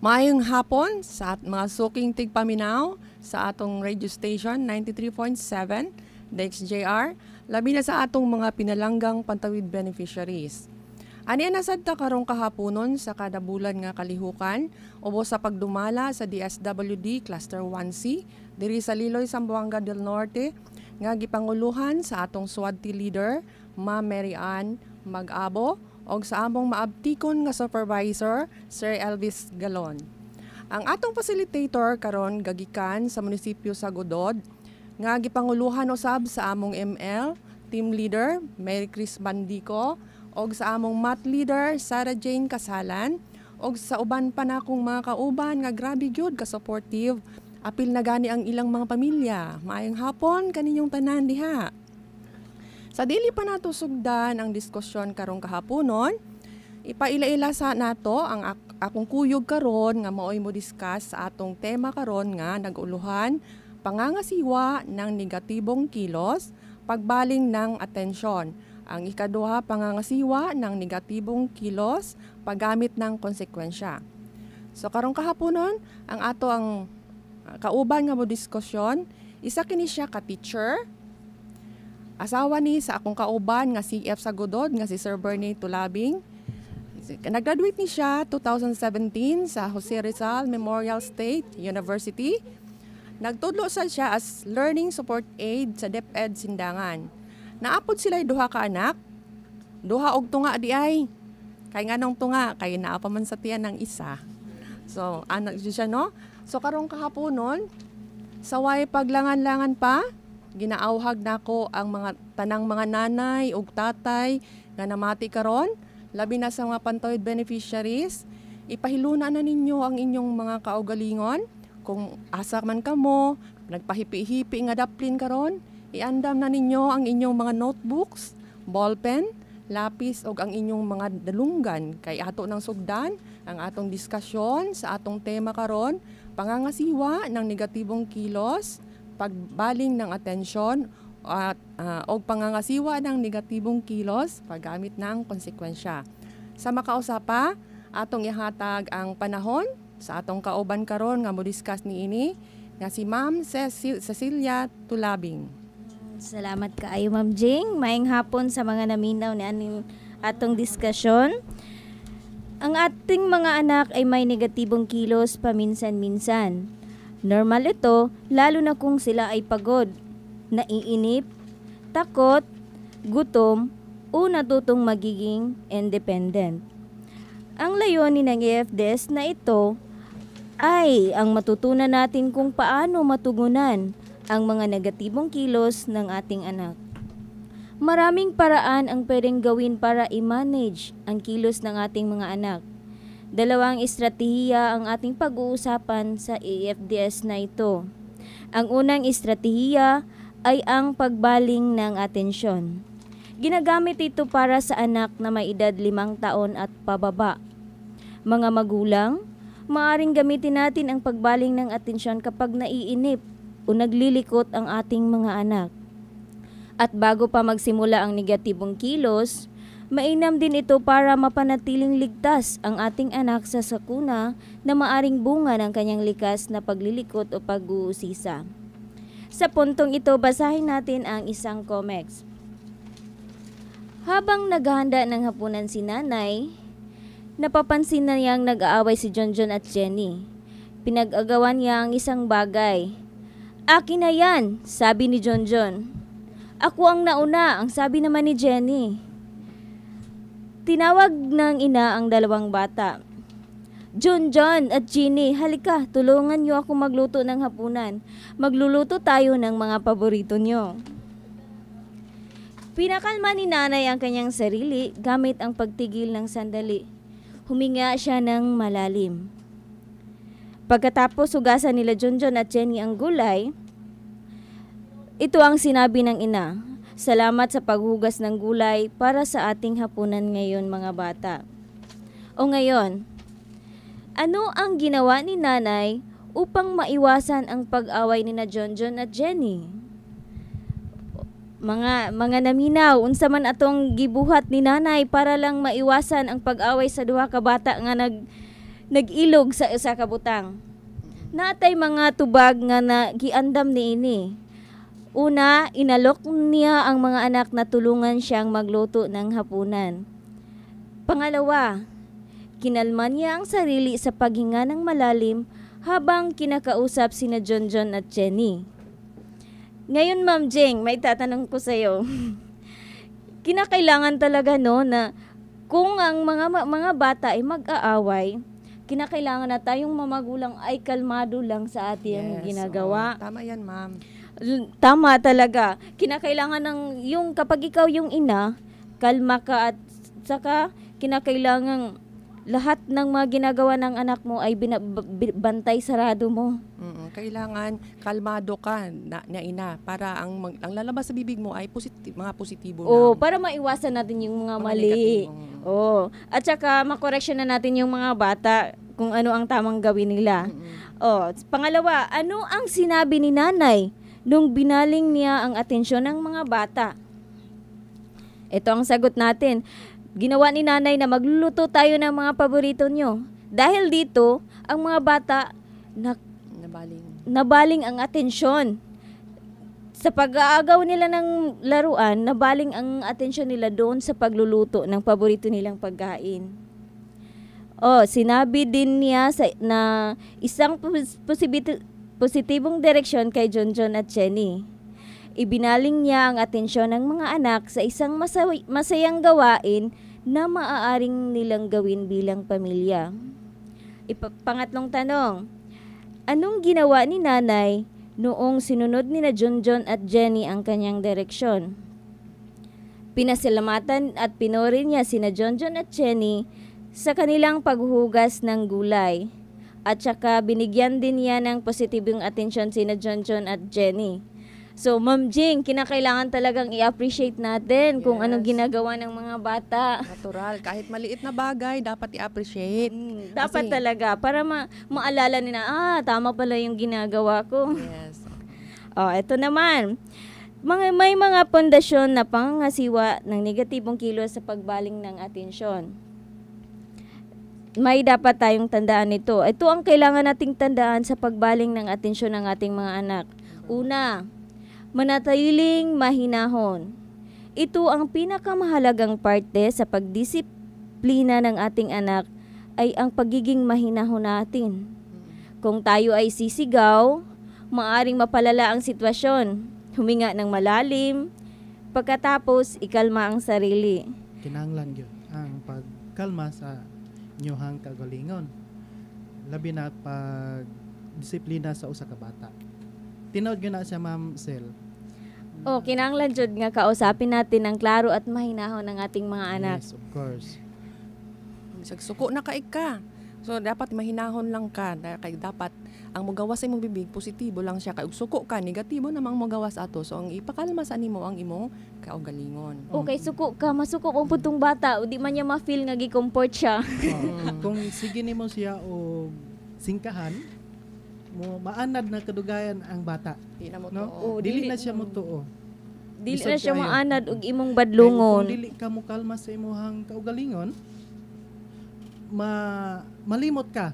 Maayong hapon sa mga suking tigpaminaw sa atong radio station 93.7 DXJR, labi na sa atong mga pinalanggang pantawid beneficiaries. Ani nasad ta karong kahaponon sa kada bulan nga kalihukan ubo sa pagdumala sa DSWD Cluster 1C diri sa Liloy, Zamboanga del Norte nga gipanguluhan sa atong SWAT leader Ma Mary Ann Mag-abo og sa among maabtikon nga supervisor Sir Elvis Galon. Ang atong facilitator karon gagikan sa munisipyo sa Godod nga gipanguluhan usab sa among ML team leader Mary Chris Bandico og sa among math leader Sarah Jane Kasalan og sa uban pa na akong mga kauban nga grabe gyud ka supportive apil na gani ang ilang mga pamilya. Maayong hapon kaninyong tanan diha. Sa dili pa nato sugdan ang diskusyon karong kahaponon, ipaila-ila sa nato ang akong kuyog karon nga maoy mo discuss sa atong tema karon nga nag-uluhan pangangasiwa ng negatibong kilos, pagbaling ng atensyon. Ang ikaduha, pangangasiwa ng negatibong kilos, paggamit ng konsekwensya. So karong kahaponon, ang ato ang kauban nga mo diskusyon, isa kini siya ka teacher. Asawa ni sa akong kauban nga CF sa Godod nga si Sir Bernie Tulabing. Nag-graduate ni siya 2017 sa Jose Rizal Memorial State University. Nagtudlo siya as Learning Support Aide sa DepEd Sindangan. Naapod sila duha ka anak. Duha og tunga di ay. Kay nganong tunga kay naa pa man sa tiyan ng isa. So anak siya no. So karong kahaponon sa way paglangan-langan pa ginaawhag nako ang mga tanang mga nanay ug tatay nga namati karon, labi na sa mga pantawid beneficiaries. Ipahiluna na ninyo ang inyong mga kaugalingon. Kung asa man kamo, nagpahipi-hipi nga daplin karon, iandam na ninyo ang inyong mga notebooks, ballpen, lapis ug ang inyong mga dalunggan kay ato nang sugdan ang atong diskusyon sa atong tema karon, pangangasiwa ng negatibong kilos, pagbaling ng atensyon at o pangangasiwa ng negatibong kilos, paggamit ng konsekwensya. Sa makausapa, atong ihatag ang panahon sa atong kauban karon nga mo-discuss niini nga si Ma'am Cecilia Tulabing. Salamat kaayo Ma'am Jing. Maayong hapon sa mga naminaw ni aning atong diskusyon. Ang ating mga anak ay may negatibong kilos paminsan-minsan. Normal ito, lalo na kung sila ay pagod, naiinip, takot, gutom, o natutong magiging independent. Ang layunin ng EFDS na ito ay ang matutunan natin kung paano matugunan ang mga negatibong kilos ng ating anak. Maraming paraan ang pwedeng gawin para i-manage ang kilos ng ating mga anak. Dalawang estratehiya ang ating pag-uusapan sa EFDS na ito. Ang unang estratehiya ay ang pagbaling ng atensyon. Ginagamit ito para sa anak na may edad 5 taon at pababa. Mga magulang, maaring gamitin natin ang pagbaling ng atensyon kapag naiinip o naglilikot ang ating mga anak. At bago pa magsimula ang negatibong kilos, mainam din ito para mapanatiling ligtas ang ating anak sa sakuna na maaring bunga ng kanyang likas na paglilikot o pag-uusisa. Sa puntong ito, basahin natin ang isang COMEX. Habang naghahanda ng hapunan si nanay, napapansin na niyang nag-aaway si Jonjon at Jenny. Pinag-agawan niya ang isang bagay. "Akin na yan," sabi ni Jonjon. "Ako ang nauna," ang sabi naman ni Jenny. Tinawag ng ina ang dalawang bata. "Jonjon at Jenny, halika, tulungan niyo ako magluto ng hapunan. Magluluto tayo ng mga paborito niyo." Pinakalma ni nanay ang kanyang sarili gamit ang pagtigil ng sandali. Huminga siya ng malalim. Pagkatapos hugasan nila Jonjon at Jenny ang gulay, ito ang sinabi ng ina. "Salamat sa paghugas ng gulay para sa ating hapunan ngayon mga bata." O ngayon, ano ang ginawa ni nanay upang maiwasan ang pag-away ni na Jonjon at Jenny? Mga naminaw, unsa man atong gibuhat ni nanay para lang maiwasan ang pag-away sa duha ka bata nga nag-ilog sa usa ka butang. Natay mga tubag nga giandam niini. Una, inalok niya ang mga anak na tulungan siyang magluto ng hapunan. Pangalawa, kinalma niya ang sarili sa paghinga ng malalim habang kinakausap sina John at Jenny. Ngayon, Ma'am Jing, may tatanong ko sa'yo. Kinakailangan talaga na kung ang mga bata ay mag-aaway, kinakailangan na tayong mamagulang ay kalmado lang sa ating ginagawa. Tama yan, ma'am. Tama talaga. Kinakailangan yung kapag ikaw yung ina, kalma ka at saka kinakailangan lahat ng mga ginagawa ng anak mo ay bantay sarado mo. Kailangan kalmado ka na ina para ang lalabas sa bibig mo ay mga positibo lang. Para maiwasan natin yung mga mali. At saka makoreksyon na natin yung mga bata kung ano ang tamang gawin nila. Pangalawa, ano ang sinabi ni nanay nung binaling niya ang atensyon ng mga bata? Ito ang sagot natin. Ginawa ni nanay na magluluto tayo ng mga paborito nyo. Dahil dito, ang mga bata nabaling ang atensyon. Sa pag-aagaw nila ng laruan, nabaling ang atensyon nila doon sa pagluluto ng paborito nilang pagkain. Sinabi din niya na isang positibong direksyon kay John at Jenny. Ibinaling niya ang atensyon ng mga anak sa isang masayang gawain na maaaring nilang gawin bilang pamilya. Pangatlong tanong, anong ginawa ni nanay noong sinunod ni John at Jenny ang kanyang direksyon? Pinasalamatan at pinuri niya sina John at Jenny sa kanilang paghuhugas ng gulay. At saka binigyan din niya ng positibong atensyon sina John at Jenny. So, Ma'am Jing, kinakailangan talagang i-appreciate natin kung anong ginagawa ng mga bata. Natural. Kahit maliit na bagay, dapat i-appreciate. Dapat talaga. Para maalala nila, tama pala yung ginagawa ko. Yes. Ito naman. May mga pundasyon na pangangasiwa ng negatibong kilos sa pagbaling ng atensyon. May dapat tayong tandaan nito. Ito ang kailangan nating tandaan sa pagbaling ng atensyon ng ating mga anak. Una, manatiling mahinahon. Ito ang pinakamahalagang parte sa pagdisiplina ng ating anak ay ang pagiging mahinahon natin. Kung tayo ay sisigaw, maaaring mapalala ang sitwasyon. Huminga ng malalim, pagkatapos ikalma ang sarili. Kinahanglan yun ang pagkalma sa inyong kagalingon. Labi na pag disiplina sa usa ka bata. Tinawag yun na siya, Ma'am Sel. Kinahanglan jud nga kausapin natin ang klaro at mahinahon ng ating mga anak. Yes, of course. Suko na kaig ka. So, dapat mahinahon lang ka. Dapat, ang magawas sa imong bibig, positibo lang siya. Kaya suko ka, negatibo namang magawas ato. So, ang ipakalma sa nimo ang imong kaugalingon. Okay, suko ka. Masuko ang putong bata. O di man niya ma-feel nga gi-comfort siya. Kung sige nimo siya o singkahan, maanad na kadugayan ang bata. Di na mo no? Dili na siya mo tuo. Dili na siya maanad og imong badlungon. Kung dili ka mo kalma sa imong kaugalingon, malimot ka.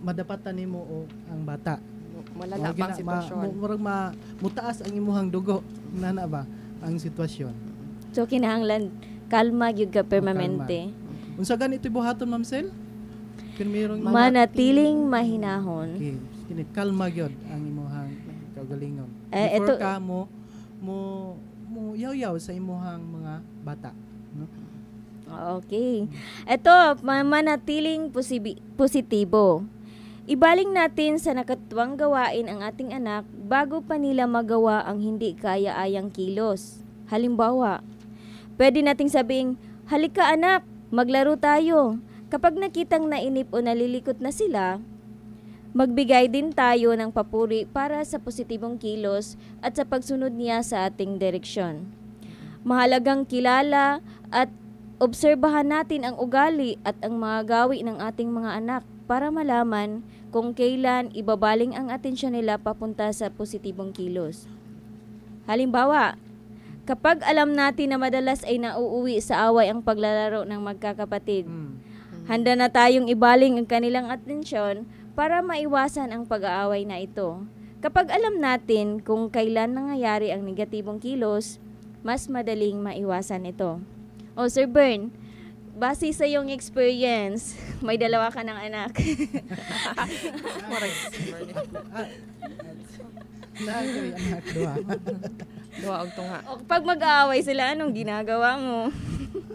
Madapatan nimo ang bata. Malala pa ang sitwasyon. Mutaas ang imong dugo. Nana ba ang sitwasyon? So kinahanglan kalma gyud ka permanente. Unsa ganito buhaton, Ma'am Sel? Manatiling mahinahon. Okay. Kalma gyud ang imong kaugalingon. Ito ka mo yaw-yaw sa imong mga bata, no? Okay. Ito, manatiling positibo. Ibaling natin sa nakatuwang gawain ang ating anak bago pa nila magawa ang hindi kaya-ayang kilos. Halimbawa, pwede nating sabing, halika anak, maglaro tayo. Kapag nakitang nainip o nalilikot na sila, magbigay din tayo ng papuri para sa positibong kilos at sa pagsunod niya sa ating direksyon. Mahalagang kilala at obserbahan natin ang ugali at ang mga gawi ng ating mga anak para malaman kung kailan ibabaling ang atensyon nila papunta sa positibong kilos. Halimbawa, kapag alam natin na madalas ay nauuwi sa away ang paglalaro ng magkakapatid, Handa na tayong ibaling ang kanilang atensyon para maiwasan ang pag-aaway na ito. Kapag alam natin kung kailan nangyayari ang negatibong kilos, mas madaling maiwasan ito. O Sir Bern, base sa iyong experience, may dalawa ka ng anak. Naagay anak duha. Duha og tunga. O pag mag-aaway sila, anong ginagawa mo?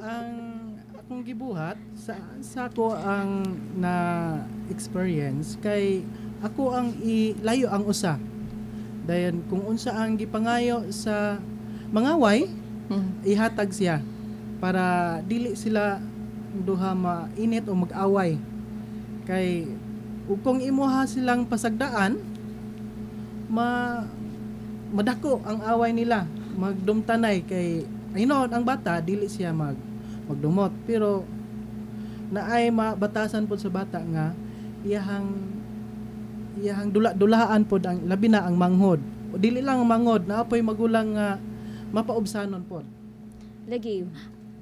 Ang akong gibuhat sa ako ang na experience kay ako ang ilayo ang usa. Dayon kung unsa ang gipangayo sa mangaway, ihatag siya para dili sila duha mainit o mag-away. Kay ug kung imuha silang pasagdaan, madako ang away nila, magdumtanay kay ang bata dili siya magdumot, pero naay mabatasan pod sa bata nga iyahang dula-dulahaan pod ang labi na ang manghod. O dili lang ang manghod, naapoy magulang nga mapaubsanon pod. Lagi,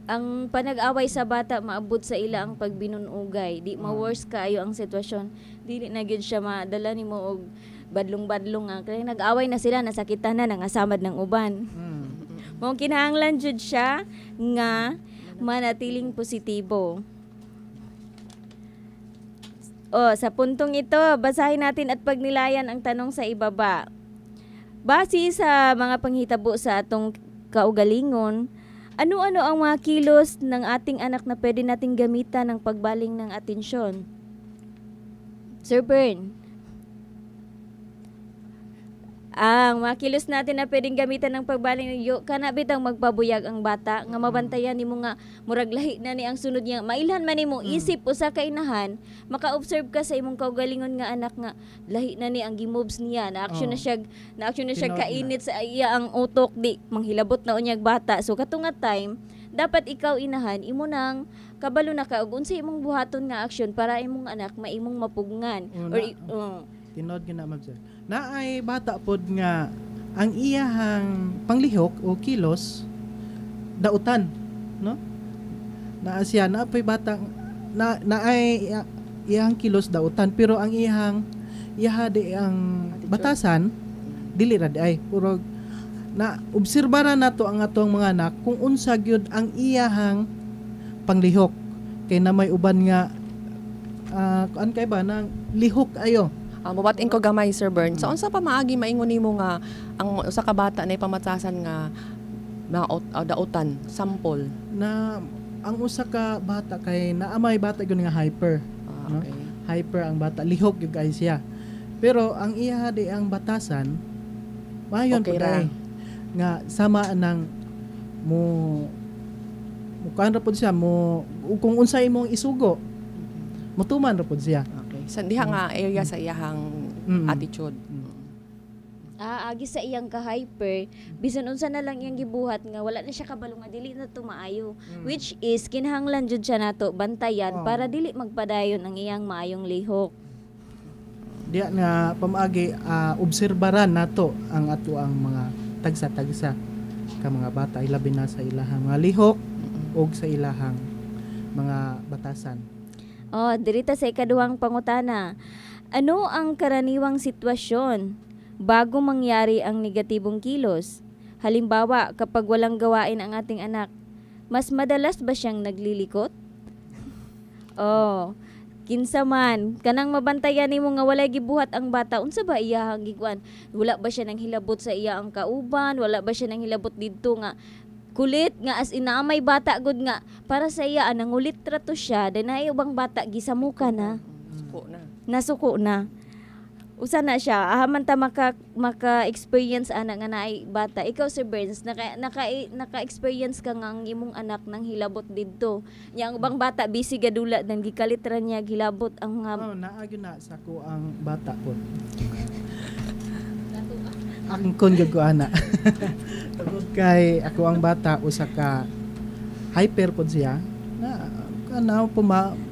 ang panag-away sa bata maabot sa ila ang pagbinunugay. Di ma-worse kaayo ang sitwasyon. Dili na gyud siya madala nimo og badlong-badlong nga. Kaya nag-away na sila, nasakitan na, nangasamad ng uban. Mao kinahanglan jud siya nga manatiling positibo. Sa puntong ito, basahin natin at pagnilayan ang tanong sa ibaba. Base sa mga panghitabo sa atong kaugalingon, ano-ano ang mga kilos ng ating anak na pwede nating gamitan ng pagbaling ng atensyon? Sir Bern, ang mga kilos natin na pwedeng gamitan ng pagbaling ng kana bitang magpabuyag ang bata nga mabantayan nimo nga murag lahi na ni ang sunod niya, mailhan man nimo isip usa ka inahan, maka-observe ka sa imong kaugalingon nga anak nga lahi na ni ang gimoves niya, na action na siya kainit sa iya ang utok, di manghilabot na unyag bata. So katong nga time dapat ikaw inahan imo nang kabalo na ka ug unsa imong buhaton nga action para imong anak maimong mapugngan tinod gina mabsir. Naay bata pod nga ang iyahang panglihok o kilos dautan, no? Naa siya naapay bata naay iyahang kilos dautan, pero ang iha di ang batasan dili ra di ay puro na obserbara nato ang atong mga anak kung unsa gyud ang iyahang panglihok, kay na may uban nga kuan kay ba nang lihok ayo. Mabatin ko gamay, Sir Bern. So, unsa pa maagi maingon nimo nga ang usa ka bata na pamatasan nga dautan, sample? Na ang usa ka bata kay naamay bata gyud nga hyper. No? Okay. Hyper ang bata, lihok gyud kay siya. Pero ang iya di ang batasan, mayon Okay po ra. nga sama nang mo kuan ra pod siya mo kung unsa imong isugo. Mutuman ra pod siya. Okay. Sa diha nga area sa iyahang attitude. Agi sa iyang ka-hyper, bisan unsa na lang iyang gibuhat nga wala na siya kabalo nga dili na tumaayo. Which is kinahanglan jud siya nato bantayan para dili magpadayon ang iyang maayong lihok. Diya nga pamaagi obserbaran nato ang ato ang mga tagsa-tagsa ka mga bata, ilabi na sa ilahang mga lihok o sa ilahang mga batasan. Dirita sa ikaduhang pangutana. Ano ang karaniwang sitwasyon bago mangyari ang negatibong kilos? Halimbawa, kapag walang gawain ang ating anak, mas madalas ba siyang naglilikot? Kinsa man, kanang mabantayan nimo nga walay gibuhat ang bata, unsa ba iyahang gikuan? Wala ba siya nang hilabot sa iya ang kauban? Wala ba siya nang hilabot didto nga kulit nga as inaamay bata gud nga para sa iya nangulit trato siya danay ubang bata gisamuka na Suko na. nasuko na usa na siya ahaman ta maka-experience ana nga naay bata. Ikaw Sir Burns, naka-experience ka nga ang imong anak nang hilabot didto nya ang ubang bata busy gadula nang gikalit ra niya gilabot ang mga Naagyo na sa ko ang bata po. Ang konjug ko ana. Tungod kay ako ang bata usa ka hyper pod siya na kana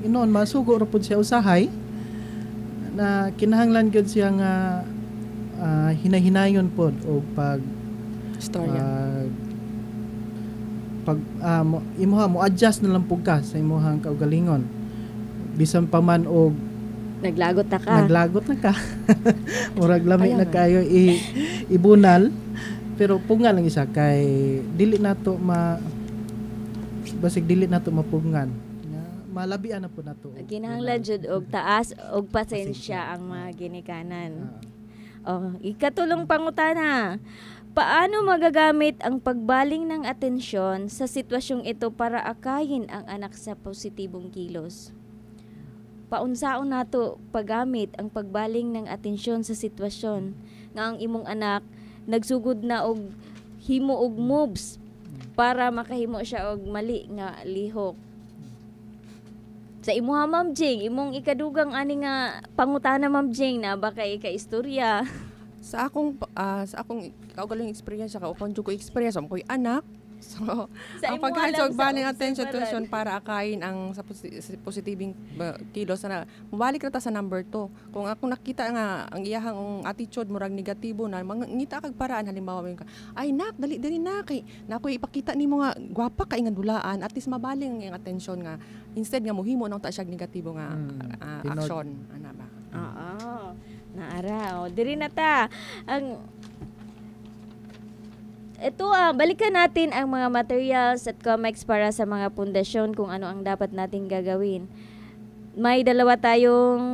inon masugo ra pod siya usahay na kinahanglan gyud siya nga hinahinayon pod o pag Istorya. imuha mo adjust na lang pug ka sa imuhang kaugalingon bisan pa man og Naglagot na ka. naglagot na ka. Murag lami Ayaw na man. kayo ibunal. Pero pungan lang isa kay dili nato basig dili nato mapungan. Malabian na po nato. Kinahanglan jud og taas og pasensya ang mga ginikanan. Ikatulong pangutana. Paano magagamit ang pagbaling ng atensyon sa sitwasyong ito para akayin ang anak sa positibong kilos? Paunsaon nato paggamit ang pagbaling ng atensyon sa sitwasyon nga ang imong anak nagsugod na og himo og moves para makahimo siya og mali nga lihok. Sa imuha Ma'am Jing, imong ikadugang ani nga pangutana Ma'am Jing na baka ika-istorya. Sa akong kaugalong experience sa upon ko experience am ko'y anak. So, Sa ang imo paghansog alam sa baling attention separate. para akayin ang sa positibing kilos na mabalik na ta sa number 2. Kung ako nakita nga ang iyahang attitude murag negatibo na mangita kag paraan halimbawa ka, ay nak dali na kay nakoy ipakita nimo nga gwapa ka nga dulaan at least mabaling ang attention nga instead nga mohimo nang ta siya negatibo nga Tinod. action ana ba. Oo. Naara. Diri na ta. Balikan natin ang mga materials at comics para sa mga pundasyon kung ano ang dapat nating gagawin. May dalawa tayong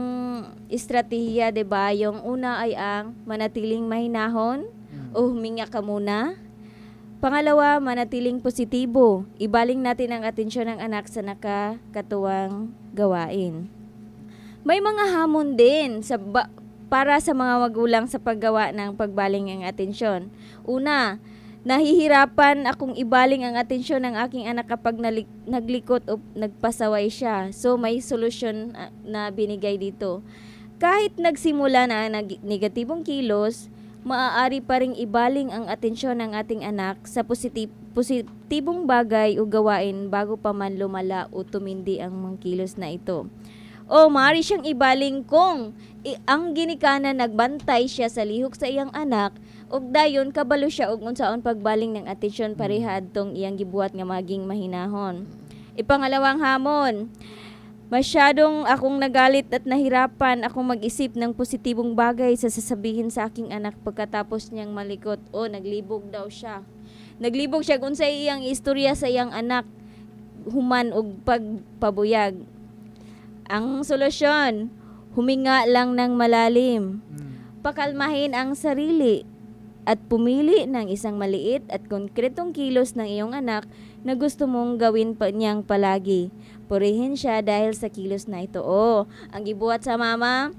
estratehiya, 'di ba? Yung una ay ang manatiling mahinahon o huminga ka muna. Pangalawa, manatiling positibo. Ibaling natin ang atensyon ng anak sa nakakatuwang gawain. May mga hamon din para sa mga magulang sa paggawa ng pagbaling ng atensyon. Una, nahihirapan akong ibaling ang atensyon ng aking anak kapag naglikot o nagpasaway siya. So may solusyon na binigay dito. Kahit nagsimula na ang negatibong kilos, maaari pa ring ibaling ang atensyon ng ating anak sa positibong bagay o gawain bago pa man lumala o tumindi ang mga kilos na ito. O maaari siyang ibaling kung ang ginikanan nagbantay siya sa lihok sa iyang anak ug dayon kabalo siya og unsaon pagbaling ng atensyon pareha adtong iyang gibuhat nga maging mahinahon. Ipangalawang hamon, masyadong akong nagalit at nahirapan akong mag-isip ng positibong bagay sa sasabihin sa aking anak pagkatapos niyang malikot o naglibog daw siya. Naglibog siya kung sa iyang istorya sa iyang anak human og pagpabuyag. Ang solusyon, huminga lang ng malalim. Pakalmahin ang sarili at pumili ng isang maliit at konkretong kilos ng iyong anak na gusto mong gawin pa niyang palagi. Purihin siya dahil sa kilos na ito. Ang gibuhat sa mama,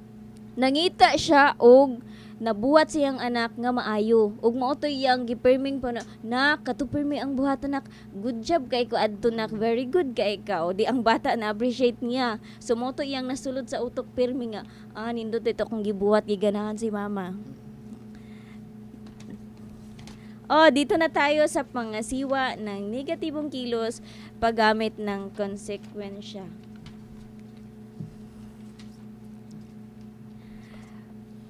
nangita siya og nabuhat siyang anak nga maayo. Ug mao to iyang giperming pa na katupirmi ang buhat anak. Good job kay ko adto nak. Very good kay ikaw. Di ang bata na appreciate niya. So mao to iyang nasulod sa utok pirmi nga. Nindot ito kung gibuhat giganahan si mama. Dito na tayo sa pangasiwa ng negatibong kilos paggamit ng konsekwensya.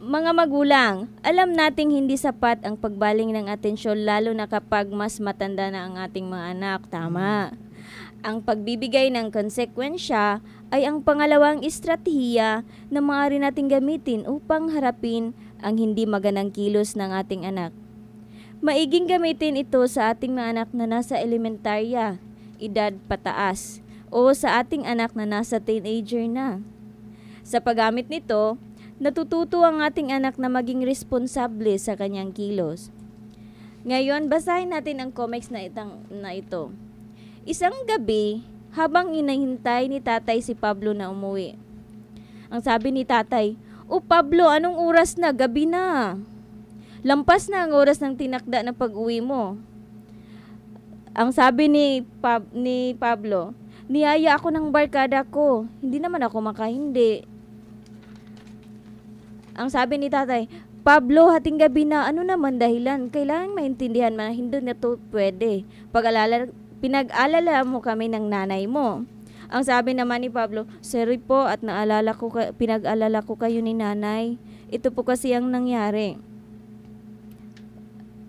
Mga magulang, alam nating hindi sapat ang pagbaling ng atensyon lalo na kapag mas matanda na ang ating mga anak. Tama. Ang pagbibigay ng konsekwensya ay ang pangalawang estratehiya na maaari nating gamitin upang harapin ang hindi magandang kilos ng ating anak. Maiging gamitin ito sa ating mga anak na nasa elementarya, edad pataas, o sa ating anak na nasa teenager na. Sa paggamit nito, natututo ang ating anak na maging responsable sa kanyang kilos. Ngayon, basahin natin ang comics na ito. Isang gabi, habang inahintay ni tatay si Pablo na umuwi. Ang sabi ni tatay, "O Pablo, anong oras na? Gabi na. Lampas na ang oras ng tinakda na pag-uwi mo." Ang sabi ni Pablo, "Niyaya ako ng barkada ko. Hindi naman ako makahindi." Ang sabi ni tatay, "Pablo, hating gabi na. Ano naman dahilan? Kailangan maintindihan na hindi na to pwede. Pinag-alala mo kami ng nanay mo." Ang sabi naman ni Pablo, "Sorry po at pinag-alala ko kayo ni nanay. Ito po kasi ang nangyari.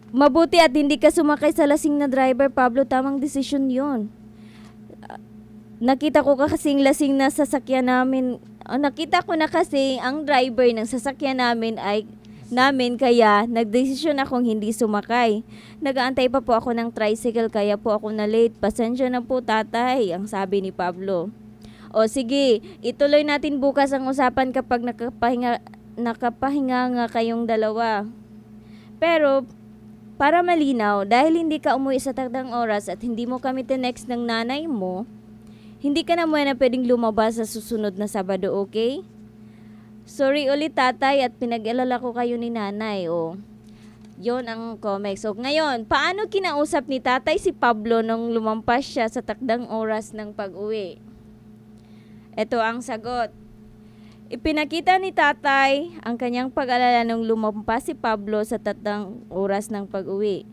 Mabuti at hindi ka sumakay sa lasing na driver, Pablo. Tamang desisyon yon. nakita ko kasing lasing na sasakyan namin. Nakita ko na kasi ang driver ng sasakyan namin kaya nagdesisyon akong hindi sumakay. Nag-aantay pa po ako ng tricycle kaya po ako na late. Pasensya na po tatay, ang sabi ni Pablo. O sige, ituloy natin bukas ang usapan kapag nakapahinga nga kayong dalawa. Pero para malinaw, dahil hindi ka umuwi sa takdang oras at hindi mo kami tinext ng nanay mo, hindi ka na muna pwedeng lumabas sa susunod na Sabado, okay? Sorry ulit tatay at pinag-alala ko kayo ni nanay. O, yon ang comment. So ngayon, paano kinausap ni tatay si Pablo nung lumampas siya sa takdang oras ng pag-uwi? Ito ang sagot. Ipinakita ni tatay ang kanyang pag-alala nung lumampas si Pablo sa takdang oras ng pag-uwi.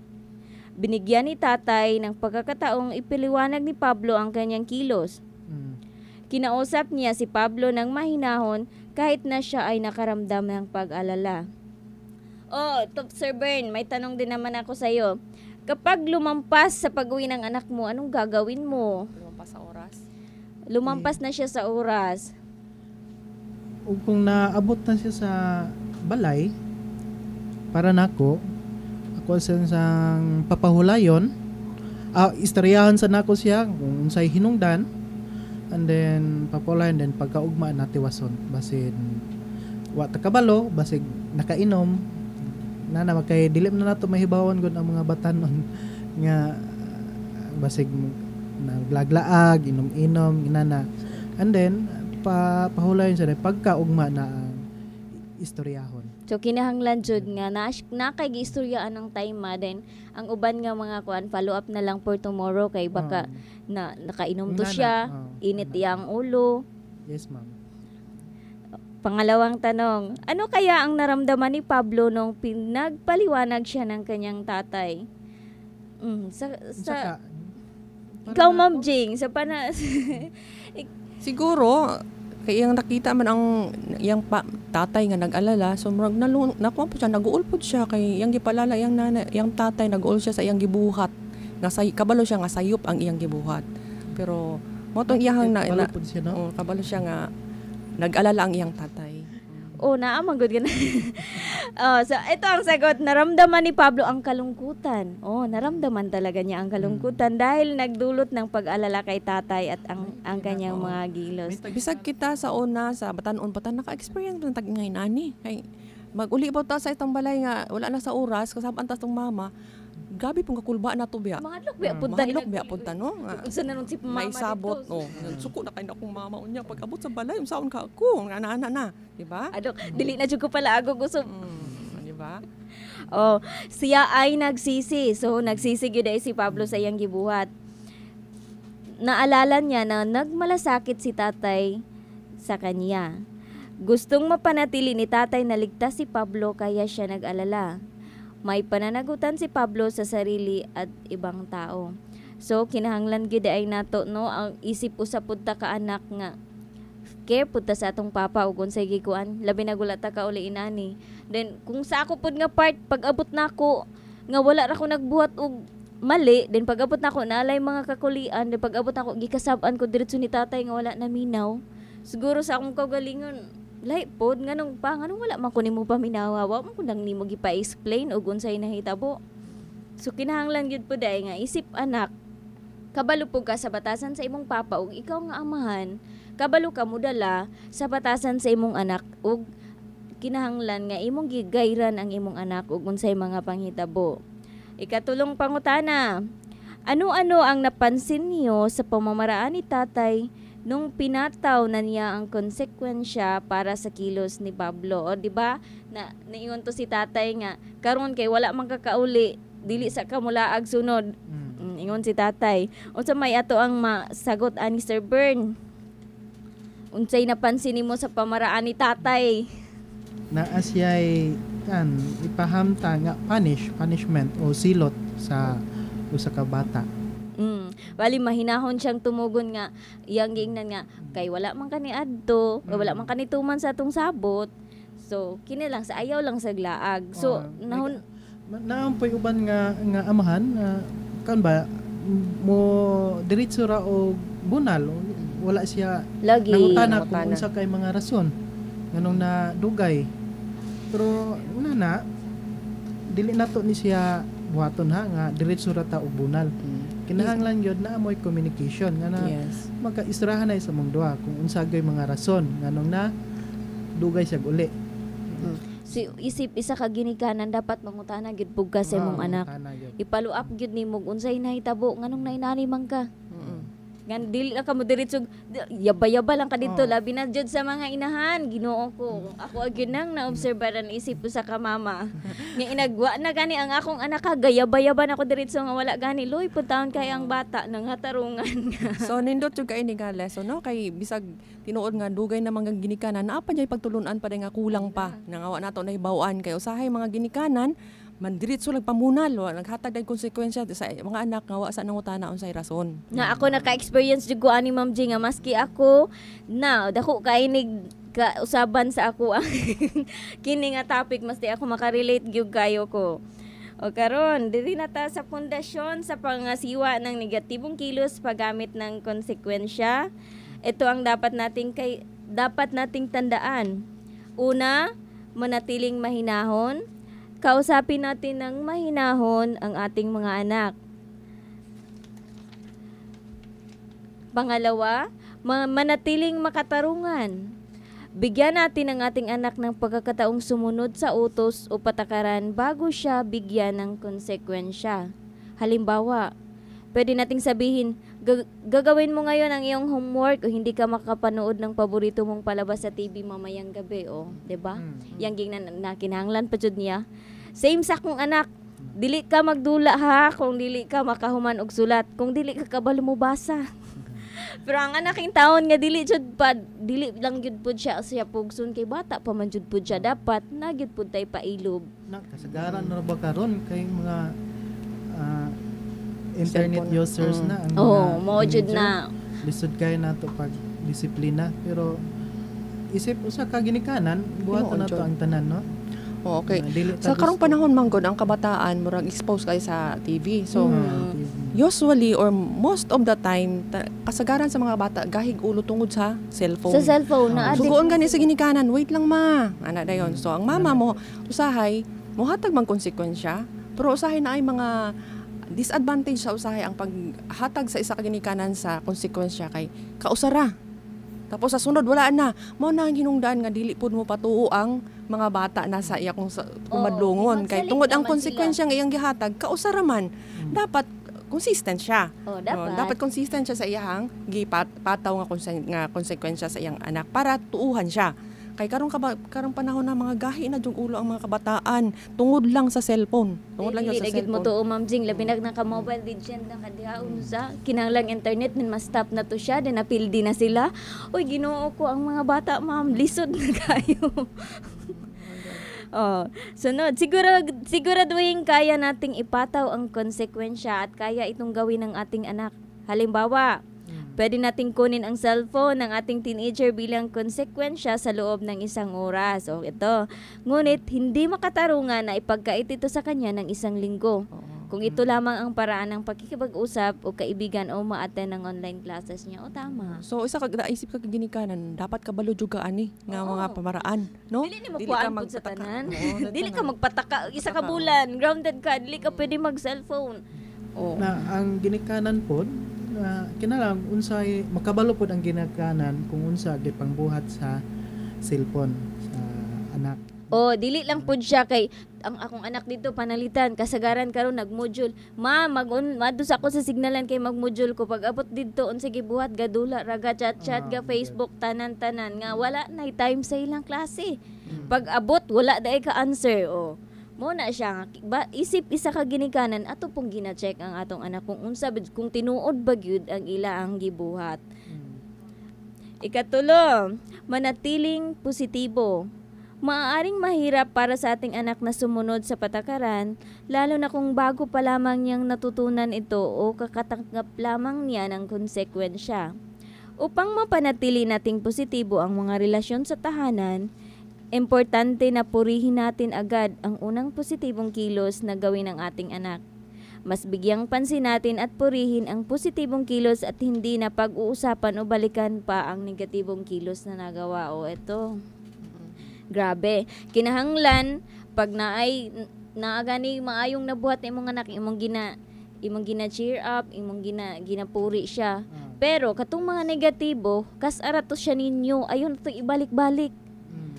Binigyan ni tatay ng pagkakataong ipiliwanag ni Pablo ang kanyang kilos. Kinausap niya si Pablo ng mahinahon kahit na siya ay nakaramdam ng pag-alala. Sir Bern, may tanong din naman ako sa iyo. Kapag lumampas sa pag-uwi ng anak mo, anong gagawin mo? Lumampas sa oras. Lumampas na siya sa oras. O kung naabot na siya sa balay, para nako, ako sang papahulayon, istoryahan sa nako siya kung unsay hinungdan, and then papahulayon, then pagkaugma na tiwason, basin wa ta kabalo, basig nakainom na magkay dilim na nato mahibawan gud ang mga batanon nga basig naglaglaag, inom-inom inana, and then pahulayon siya pagkaugma na ang istoryahon. So kinahanglan jud nga na kay giistoryaan ng time then ang uban nga mga kuan follow up na lang for tomorrow kay baka nakainom to siya, init iyang ulo. Yes, ma'am. Pangalawang tanong, ano kaya ang naramdaman ni Pablo nung pinagpaliwanag siya ng kanyang tatay? Ikaw, Ma'am Jing, Siguro, kaya yung nakita man ang tatay nga nag-alala, so nakuha po siya, nag-uulpod siya kay yung gipalala yung tatay nag-uul siya sa iyang gibuhat. Kabalo siya nga sayop ang iyang gibuhat. Pero mo tong iyang kabalo siya nga nag-alala ang iyang tatay. Naamang good gana. So ito ang sagot, naramdaman ni Pablo ang kalungkutan. Naramdaman talaga niya ang kalungkutan dahil nagdulot ng pag-alala kay tatay at ang kanyang mga gilos. Bisag kita sa batanon naka-experience ng tag-ingay nani. Kay mag-uli po ta sa itong balay nga wala na sa oras kasabaan ta tong mama. Gabi pong kakulba na to biya. Mga biya punta no. Unsa na nun si mama may sabot no. Suko na kay akong mama unya pag abot sa balay unsaon ka ako nga ana di ba? Dili na jud ko pala ako gusto. Di ba? Siya ay nagsisi. So nagsisi gyud si Pablo sa iyang gibuhat. Naalala niya na nagmalasakit si tatay sa kanya. Gustong mapanatili ni tatay na ligtas si Pablo kaya siya nag-alala. May pananagutan si Pablo sa sarili at ibang tao. So kinahanglan gyud ay nato no ang isip usab pud ta ka anak nga care pud ta sa atong papa ug unsay gikuan labi na gula ta ka uli inani. Then kung sa ako pud nga part pag abot nako nga wala ra ko nagbuhat og mali, then pag abot nako naalay mga kakulian, then pag abot nako gikasab-an ko diretso ni tatay nga wala na minaw. Siguro sa akong kaugalingon lahi pod nganong wala man ko nimo paminawa, wa man ko nang nimo gipa-explain og unsay nahitabo. So kinahanglan gyud pud ay nga isip anak, kabalo pud ka sa batasan sa imong papa ug ikaw nga amahan, kabalo ka mudala sa batasan sa imong anak ug kinahanglan nga imong gigayran ang imong anak ug unsay mga panghitabo. Ikatulong pangutana, ano-ano ang napansin niyo sa pamamaraan ni tatay nung pinataw na niya ang konsekwensya para sa kilos ni Pablo? O di ba naingon to si tatay nga karon kay wala man kakauli dili sa kamulaag sunod. Ingon si tatay. Unsa may ato ang masagot ani Sir Bern? Unsay napansin nimo sa pamaraan ni tatay? Na asyay ipahamta nga punishment o silot sa usa ka bata. Bali mahinahon siyang tumugon nga iyang giingnan nga kay wala man kani adto, wala man kani tuman sa atong sabot. So kini lang sa ayaw lang sa glaag. So naampoy uban nga amahan kan ba mo diretso ra og bunal wala siya Lagi. nangutana kung Nangutana. unsa kay mga rason nganong na dugay. Pero nana dili nato ni siya buhaton ha nga diretso ra ta og bunal. Kinahanglan gyud na amoy communication nga na Yes. magkaisrahan na sa mong duha kung unsa gay mga rason nganong na dugay siya uli. Si isip isa ka ginikanan dapat mangutana gyud pug ka sa imong anak. Ipalo up gyud nimo unsay nahitabo nganong nainani man ka. Gan dili lang ka mo diretso yaba-yaba lang ka dito labi na jud sa mga inahan Ginoo ko. Ako gyud nang naobserbahan isip ko sa ka mama. Nga inagwa na gani ang akong anak ka gayaba-yaba na ko diretso nga wala gani loy puntaon kay ang bata nang hatarungan nga. So nindot jud kay ni nga lesson no kay bisag tinuod nga dugay na mga ginikanan naa pa jay pagtulunan pa nga kulang pa nangawa nato na hibaw-an kay usahay mga ginikanan mandiritso nagpamunal naghatag dag konsekwensya sa mga anak nga wa sa nangutana unsay rason. Na ako naka-experience jud ko ani Ma'am G nga maski ako na dako kay inig ka usaban sa ako ang kini nga topic masti ako makarelate gyud kayo ko. O karon diri na ta sa pundasyon sa pangasiwa ng negatibong kilos paggamit ng konsekwensya. Ito ang dapat nating tandaan. Una, manatiling mahinahon. Kausapin natin ng mahinahon ang ating mga anak. Pangalawa, manatiling makatarungan. Bigyan natin ang ating anak ng pagkakataong sumunod sa utos o patakaran bago siya bigyan ng konsekwensya. Halimbawa, pwede nating sabihin, gagawin mo ngayon ang iyong homework o hindi ka makapanood ng paborito mong palabas sa TV mamayang gabi, o, 'di ba? Yang ging na kinahanglan pa jud niya. Same sa akong anak. Dili ka magdula ha kung dili ka makahuman og sulat, kung dili ka kabalo mo basa. Pero ang anaking taon nga dili lang jud pud siya pugson kay bata pa man jud pud siya dapat na gyud pud tay pailob. Na kasagaran na ba karon kay mga internet users na ang Mo jud teenager. na. Lisod kay nato pag disiplina pero isip usa ka ginikanan buhaton nato ang tanan no. Okay. Dili ta Sa karong gusto. panahon man gud ang kabataan murag expose kay sa TV. So usually or most of the time kasagaran sa mga bata gahig ulo tungod sa cellphone. Sa cellphone na addict. Sugoon gani sa ginikanan, wait lang ma. Ana dayon. So ang mama mo usahay mohatag man konsekwensya, pero usahay na ay mga disadvantage sa usahay ang paghatag sa isa ka ginikanan sa konsekwensya kay kausara. Tapos sa sunod wala na. Mao na ang hinungdan nga dili pud mo patuo ang mga bata na sa iya kung madlungon kay magsalig tungod ang naman konsekwensya nga iyang gihatag kausara man. Dapat consistent siya. Dapat. Consistent siya sa iyang gipataw nga konsekwensya sa iyang anak para tuuhan siya. Kay karong panahon na mga gahi na jung ulo ang mga kabataan tungod lang sa cellphone. Tungod lang yun sa Dili mo cellphone. to Ma'am Jing labi na naka-mobile legend na kadihaon sa kinahanglang internet nin ma-stop na to siya din napildi na sila. Oy Ginoo ko ang mga bata ma'am lisod na kayo. Sunod, siguraduhin kaya nating ipataw ang konsekwensya at kaya itong gawin ng ating anak. Halimbawa, pwede nating kunin ang cellphone ng ating teenager bilang konsekwensya sa loob ng 1 oras. O ito, ngunit hindi makatarungan na ipagkait ito sa kanya ng 1 linggo. Kung ito lamang ang paraan ng pakikipag-usap o kaibigan o ma-attend ng online classes niya, o tama. So isa ka naisip ka ginikanan, dapat kabalo jud ka ani nga mga pamaraan, no? Dili ni magkuhaan pud sa magpataka. tanan. Oo, Dili ka magpataka isa ka bulan, grounded ka, dili ka pwede mag-cellphone. Na ang ginikanan pod na kinahanglan unsay makabalo pod ang ginikanan kung unsa gipangbuhat sa cellphone sa anak. Dili lang pud siya kay ang akong anak dito panalitan kasagaran karon nag-module. Madus ako sa signalan kay mag-module ko pag abot didto unsa gibuhat gadula raga chat ga Facebook tanan-tanan nga wala nay time sa ilang klase. Pag abot wala daay ka answer mo na siya isip isa ka ginikanan ato pong gina-check ang atong anak kung unsa kung tinuod ba gyud ang ila ang gibuhat. Ikatulo, manatiling positibo. Maaaring mahirap para sa ating anak na sumunod sa patakaran, lalo na kung bago pa lamang niyang natutunan ito o kakatanggap lamang niya ng konsekwensya. Upang mapanatili nating positibo ang mga relasyon sa tahanan, importante na purihin natin agad ang unang positibong kilos na gawin ng ating anak. Mas bigyang pansin natin at purihin ang positibong kilos at hindi na pag-uusapan o balikan pa ang negatibong kilos na nagawa. O ito, grabe. Kinahanglan, pag naagani maayong nabuhat na imong anak, imong gina cheer up, imong ginapuri siya. Pero katong mga negatibo, kas arato siya ninyo, ayon to ibalik-balik.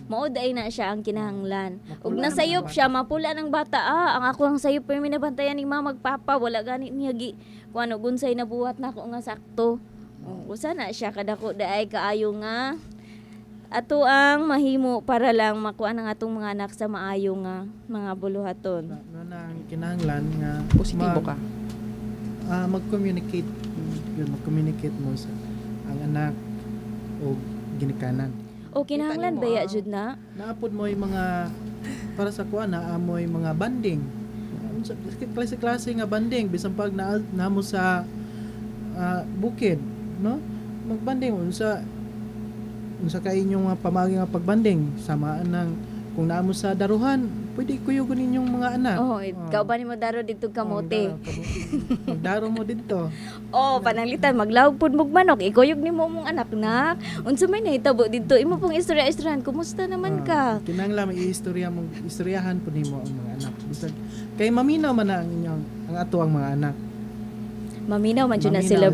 Mauday na siya ang kinahanglan. Ug nasayop siya, mapula ng bata, ang ako ang sayop pero minabantayan ni mama magpapa, wala gani niya kuan og unsay nabuhat na ako nga sakto. Usa na siya kadako daay kaayo nga ato ang mahimo para lang makuha ang atong mga anak sa maayo nga mga buluhaton. Ang kinahanglan nga Positibo ka. Mag-communicate. Mag-communicate mo sa ang anak o ginikanan. O kinahanglan baya jud na? Naapod mo yung mga para sa kuan na amoy mga banding. Klase-klase nga banding bisan pag namo sa bukid, no? Magbanding unsa kay inyong pamagi nga pagbanding samaan ng kung naamo sa daruhan, pwede kuyugon ninyong mga anak. Ikaw ba ni mo daro dito kamote? Magdaro mo dito. Pananglitan maglawog pud mog manok, ikuyog nimo mong anak na. Unsa may nahitabo dito? Imo pong istorya-istoryahan, kumusta naman ka? Kinahanglan istoryahan po nimo ang mga anak. Bisag kay maminaw man na ang ato ang mga anak. Maminaw man dyan na sila,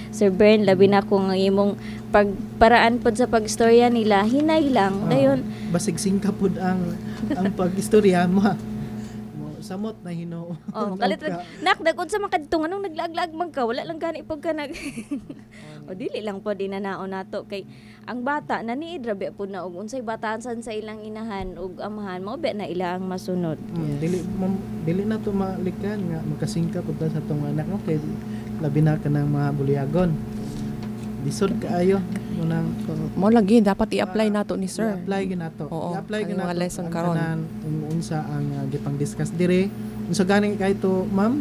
Sir Bern, labi na kung imong pagparaan pod sa pagstorya nila, hinay lang. Dayon, basig singka pod ang pagistorya mo. Samot na Hinoo. Kalit nakdagod sa makadtong anong naglaag-laag man ka, wala lang gani pag ka dili lang po dinanaon nato kay ang bata naniid rabi po na og unsay bataan san sa ilang inahan ug amahan mao na ila ang masunod. Dili na to malikan nga magkasingka pud sa tong anak no kay labi na kanang mga bulyagon. Lisod kaayo mo lagi dapat i-apply nato ni sir. I-apply ginato. I-apply ginato mga lesson karon. Unsa ang gipang discuss dire. Unsa gani kay to ma'am?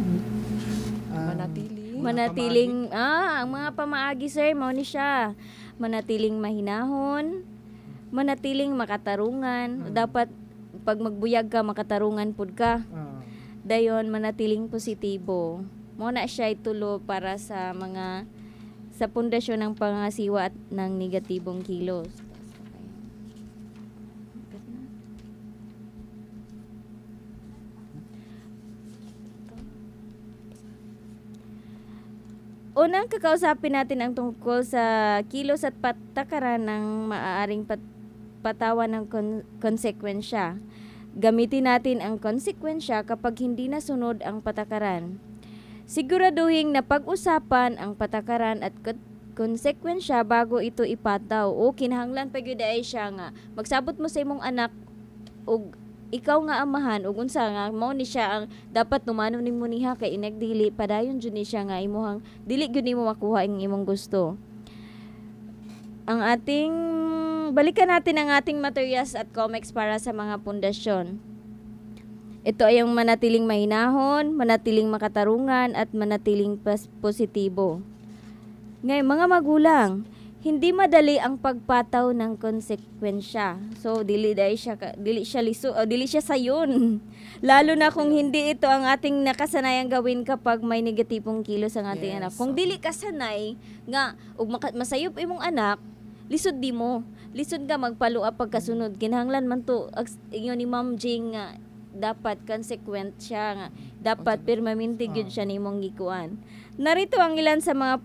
Manatiling ang mga pamaagi sir mao ni siya. Manatiling mahinahon, manatiling makatarungan. Dapat pag magbuyag ka makatarungan pud ka. Dayon manatiling positibo. Mao na siya itulo para sa pundasyon ng pangasiwa at ng negatibong kilos. Unang kakausapin natin ang tungkol sa kilos at patakaran ng maaaring patawan ng konsekwensya. Gamitin natin ang konsekwensya kapag hindi nasunod ang patakaran. Siguraduhin na pag-usapan ang patakaran at konsekwensya bago ito ipataw. Kinahanglan pa gyud ay siya nga magsabot mo sa imong anak og ikaw nga amahan ug unsa nga mao ni siya ang dapat tumanon nimo niha kay inagdili padayon jud ni siya nga imuhang dili gyud nimo makuha ang imong gusto. Balikan natin ang ating materials at comics para sa mga pundasyon. Ito ay yung manatiling mahinahon, manatiling makatarungan, at manatiling positibo. Ngayon, mga magulang, hindi madali ang pagpataw ng konsekwensya. So, dili siya sayon. Lalo na kung hindi ito ang ating nakasanayang gawin kapag may negatibong kilos ang ating anak. Kung dili kasanay nga, ug masayop imong anak, lisod di mo. Lisod ka magpaluap pagkasunod. Kinahanglan man to, inyo ni Ma'am Jing nga, dapat consequent siya nga dapat permanente gyud siya nimong gikuan. Narito ang ilan sa mga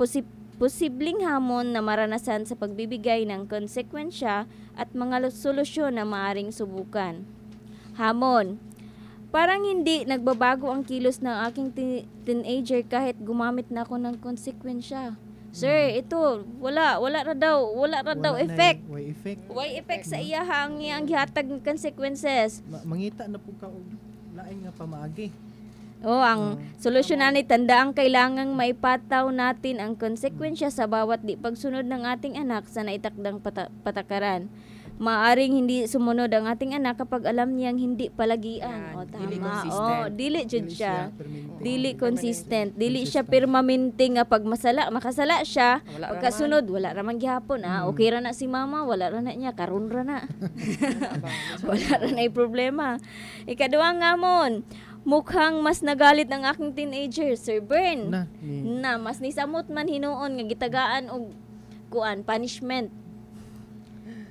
posibleng hamon na maranasan sa pagbibigay ng konsekwensya at mga solusyon na maaring subukan. Hamon: parang hindi nagbabago ang kilos ng aking teenager kahit gumamit na ako ng konsekwensya. Sir, ito wala ra daw effect. Why effect sa iya ang iyang gihatag ng consequences. Mangita na po ka og lain nga pamaagi. Ang solusyon ani tanda ang kailangang maipataw natin ang konsekwensya sa bawat di pagsunod ng ating anak sa naitakdang patakaran. Maaring hindi sumunod ang ating anak kapag alam niyang hindi palagian. Tama. Dili jud siya. Dili consistent. Dili siya permanente nga pag makasala siya, pagkasunod wala ra man gihapon. Okay ra na si mama, wala ra na niya, karon ra na. Wala ra na problema. Ikaduhang hamon, mukhang mas nagalit ang aking teenager, Sir Bern. ni Na mas nisamot man hinuon nga gitagaan og kuan punishment.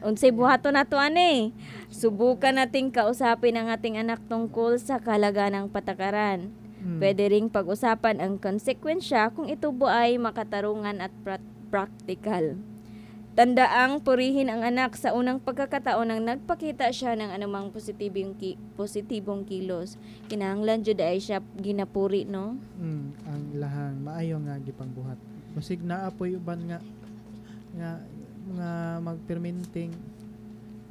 Unsay buhaton nato ani? Subukan nating kausapin ang ating anak tungkol sa kalagayan ng patakaran. Pwede ring pag-usapan ang konsekwensya kung ito po ay makatarungan at practical. Tandaang purihin ang anak sa unang pagkakataon nang nagpakita siya ng anumang positibong kilos. Kinahanglan jud ay siya ginapuri, no? ang ilahang maayo nga gipangbuhat. Basig naa poy uban nga mga magperminting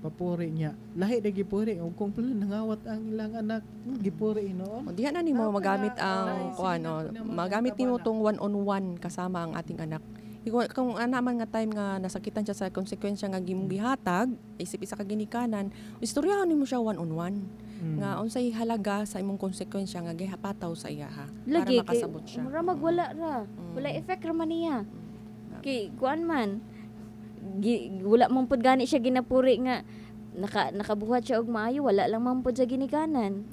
papuri niya. Lahi na gipuri ug kung pala nangawat ang ilang anak, gipuri noon. O, diha na nimo magamit ang magamit nimo tong one-on-one kasama ang ating anak. Kung naman nga time nga nasakitan siya sa konsekwensya nga gimong gihatag, isip isa ka ginikanan, istoryahan nimo siya one-on-one. Nga unsay halaga sa imong konsekwensya nga gihapataw sa iya ha. Para Lagi makasabot siya. mura magwala ra. Wala effect ra man niya. Kay kuan man wala man pud gani siya ginapuri nga nakabuhat siya og maayo, wala lang man pud sa ginikanan.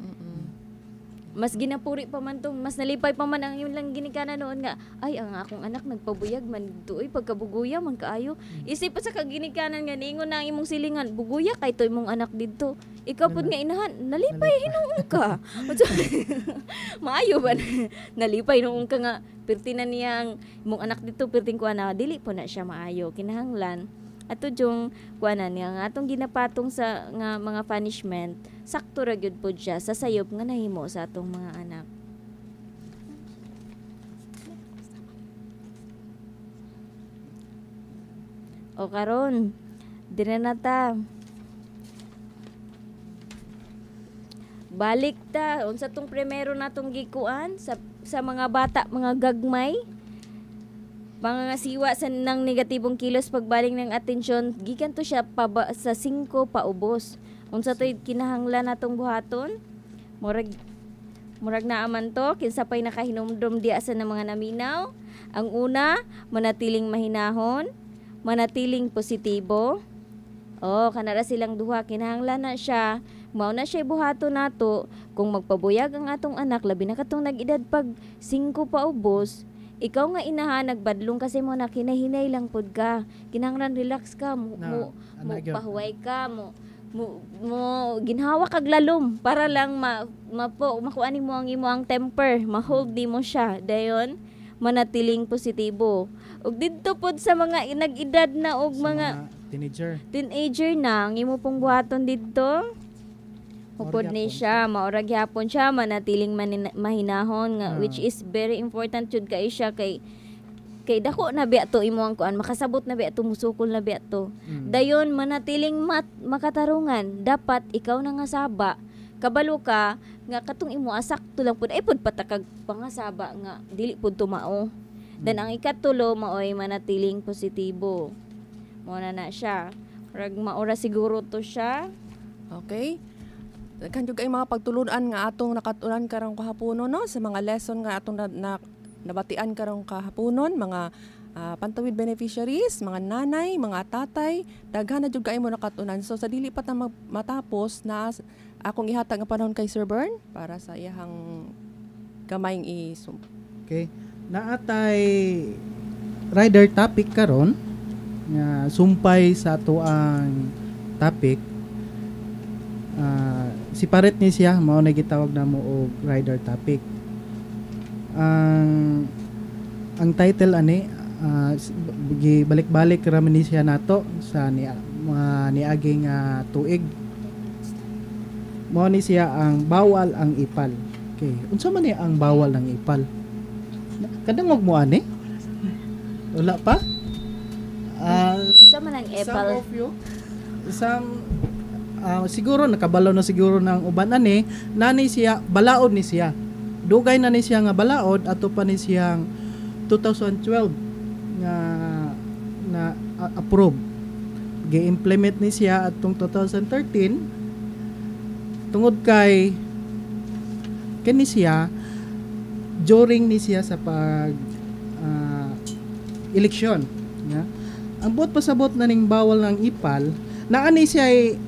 Mas ginapuri pa man tong, mas nalipay pa man ang yung lang ginikanan noon nga, ay ang akong anak nagpabuyag man dito, pagkabuguya man kaayo. Isip pa sa kaginikanan nga niingon na ang imong silingan, buguya kay to imong anak didto. Ikaw pud nga inahan, nalipay hinuon ka. Maayo ba nalipay noon ka nga perti na niya ang imong anak didto, perting kuan na dili po na siya maayo. Kinahanglan ato yung kuanan nga nga atong ginapatong sa nga mga punishment, sakto ra gyud pod siya sa sayop nga nahimo sa atong mga anak. O karon, dire na ta. Balik ta unsa tong primero natong gikuan sa mga bata, mga gagmay. Mga siwa sa ng negatibong kilos pagbaling ng atensyon, gikan to siya sa 5 paubos. Unsa to'y kinahanglan natong buhaton? Murag naaman to, kinsapay nakahinumdum diya sa mga naminaw. Ang una, manatiling mahinahon, manatiling positibo. Kanara silang duha, kinahanglan na siya. Mao na siya buhaton nato, kung magpabuyag ang atong anak, labi na katong nag-edad pag 5 paubos, ikaw nga inaha nagbadlong kasi mo na kinahinay lang pod ka. Kinahanglan relax ka mo pahuway ka mo ginhawa kag lalom para lang makuha mo ang imong temper, ma-hold di mo siya. Dayon manatiling positibo. Ug didto pod sa mga nag-edad na og mga teenager na ang imo pong buhaton didto. Upod ni siya, maurag yapon siya, manatiling mahinahon nga, which is very important jud kay siya kay dako na biya to imo ang kuan, makasabot na biya to, musukol na biya to. Dayon manatiling makatarungan, dapat ikaw na nga saba, kabalo ka nga katong imo asakto lang pud ay pud patakag pangasaba nga dili pud tumao. Dan ang ikatulo maoy manatiling positibo. Mo na siya. Rag maura siguro to siya. Okay? Kan jud kay mga pagtulunan nga atong nakatunan karong kahaponon, no, sa mga lesson nga atong nabatian karong kahaponon, mga pantawid beneficiaries, mga nanay, mga tatay, daghan na jud kay mo nakatunan. So sa dili pa ta matapos na akong ihatag nga panahon kay Sir Bern para sa iyang gamayng Okay. Naatay rider topic karon nga sumpay sa ato ang topic. Si paret ni siya mao na gitawag namo og rider topic. Ang title ani balik-balik ra man ni siya nato sa niaging tuig. Mao ni siya ang bawal ang ipal. Okay, unsa man ni ang bawal ang ipal? Kadangog mo ani? Wala pa? Unsa man ang ipal? Some of you, siguro nakabalaw na siguro ng uban ani, nani siya balaod ni siya. Dugay na ni siya nga balaod ato pa ni siyang 2012 nga na approve. Gi-implement ni siya atong 2013 tungod kay kani siya during ni siya sa pag eleksyon, ya. Ang buot pasabot na ning bawal ng ipal naani siya ay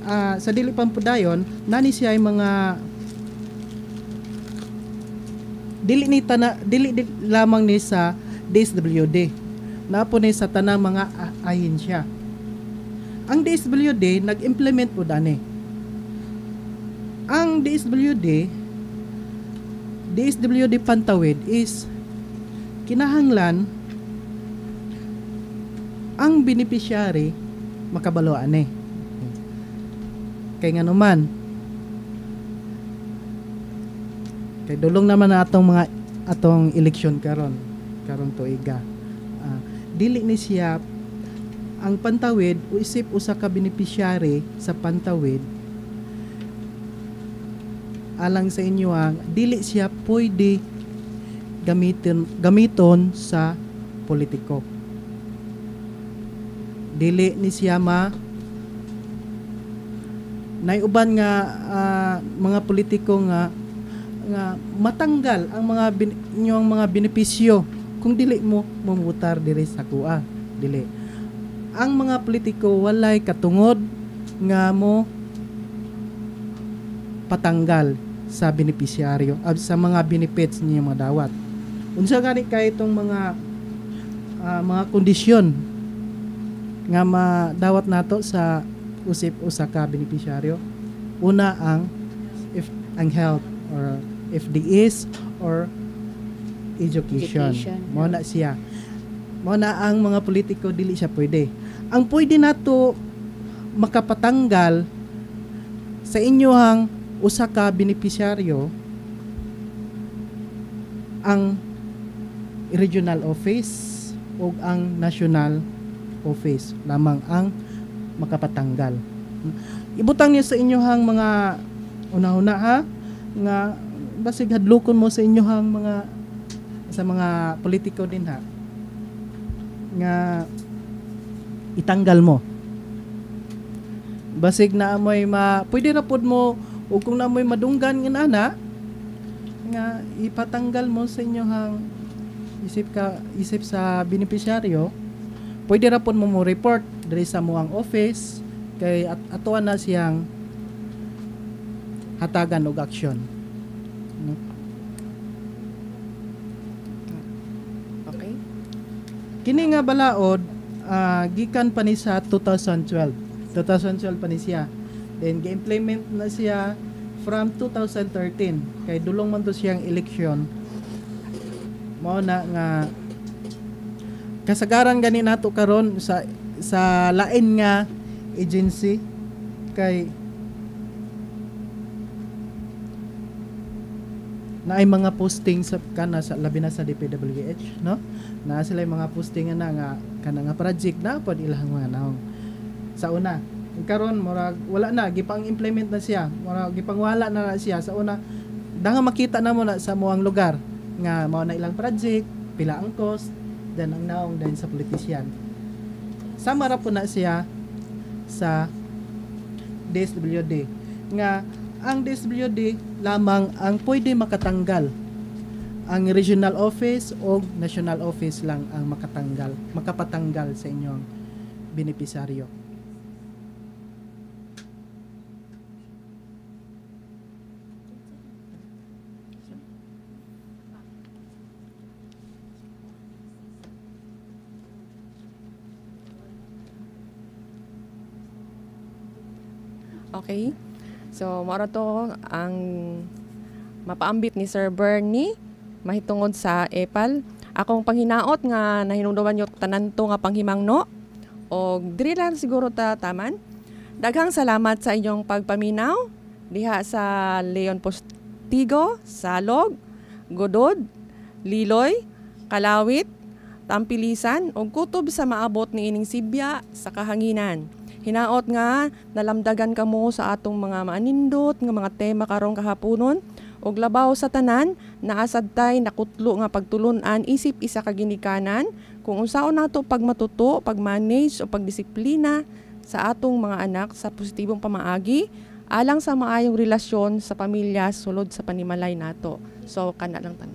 sa dili pampudayon nani siya ay mga dili lamang ni sa DSWD. Napo ni sa tanang mga ahensya. Ang DSWD nag-implement po dani. Ang DSWD Pantawid is kinahanglan ang beneficiary makabalo ani. Kay nga naman kay dulong naman na atong eleksyon karong tuiga. Dili ni siya ang Pantawid o isip usa ka beneficiary sa Pantawid alang sa inyo ang dili siya pwede gamiton sa politiko. Dili ni siya naiuban nga mga politiko nga matanggal ang inyong mga benepisyo kung dili mo mamutar diri sa kuha. Dili. Ang mga politiko walay katungod nga mo patanggal sa benepisyaryo sa mga benefits niya mga dawat. Unsa gani kay itong mga kondisyon nga madawat nato sa usip usa ka benepisyaryo. Una ang health or FDS or education. Mao na siya. Mao na ang mga politiko dili siya pwede. Ang pwede nato makapatanggal sa inyohang usa ka benepisyaryo ang regional office o ang national office lamang ang makapatanggal. Ibutang niyo sa inyohang mga una-una ha nga basig hadlokon mo sa inyohang mga politiko din ha nga itanggal mo. Basig na amoy pwede ra pod mo o kung na amoy madunggan nga ipatanggal mo sa inyohang isip sa benepisyaryo. Pwede ra pod mo report diri sa muang office kay atuan na siyang hatagan og aksyon. Okay. Kini nga balaod gikan pa ni sa 2012 pa ni siya. Then gi-implement na siya from 2013 kay dulong man to siyang eleksyon. Mao na nga kasagaran gani nato karon sa lain nga agency kay naay mga posting sa labi na sa DPWH, no? Na sila mga posting nga nga project na pod ilang mga naong. Sa una, karon murag wala na gipang implement na siya. Murag gipang wala na siya sa una. Danga makita na mo na sa muang lugar nga mao na ilang project, pila ang cost, then ang naong dahil sa politisyan. Sama ra po na siya sa DSWD nga ang DSWD lamang ang pwede makatanggal. Ang regional office o national office lang ang makapatanggal sa inyong benepisaryo. Okay. So, mara to ang mapaambit ni Sir Bernie mahitungod sa EPAL. Akong panghinaot nga nahinungdawan yung tanan to nga panghimangno o diri lang siguro taman. Daghang salamat sa inyong pagpaminaw diha sa Leon Postigo, Salog, Godod, Liloy, Kalawit, Tampilisan ug kutob sa maabot ni ining Sibya sa kahanginan. Hinaot nga nalamdagan kamo sa atong mga maanindot nga mga tema karong kahaponon ug labaw sa tanan naasad tay nakutlo nga pagtulon-an isip isa ka ginikanan kung unsaon nato pagmatuto, pagmanage o pagdisiplina sa atong mga anak sa positibong pamaagi alang sa maayong relasyon sa pamilya sulod sa panimalay nato. So kana lang tan.